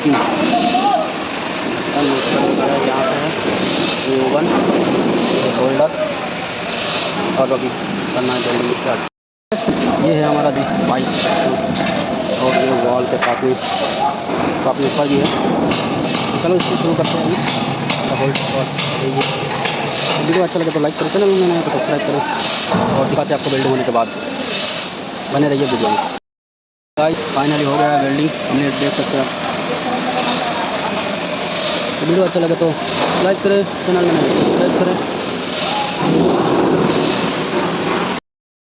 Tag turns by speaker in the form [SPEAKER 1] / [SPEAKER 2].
[SPEAKER 1] Machine यहाँ पे है, ये ओवन, ये होल्डर, और अभी करना है वेल्डिंग स्टार्ट। ये है हमारा जी पाइप, और ये वॉल के काफ़ी ऊपर भी है। चलो इसको शुरू करते हैं अभी। होल्ड और वीडियो अच्छा लगे तो लाइक करो, चैनल में नए तो सब्सक्राइब करो, और दिखाते हैं आपको वेल्डिंग होने के बाद। बने रहिए वीडियो में। गाइस फाइनली हो गया है वेल्डिंग, हमने देख सकते हैं। वीडियो अच्छा लगे तो लाइक करें, चैनल में नए तो सब्सक्राइब करें।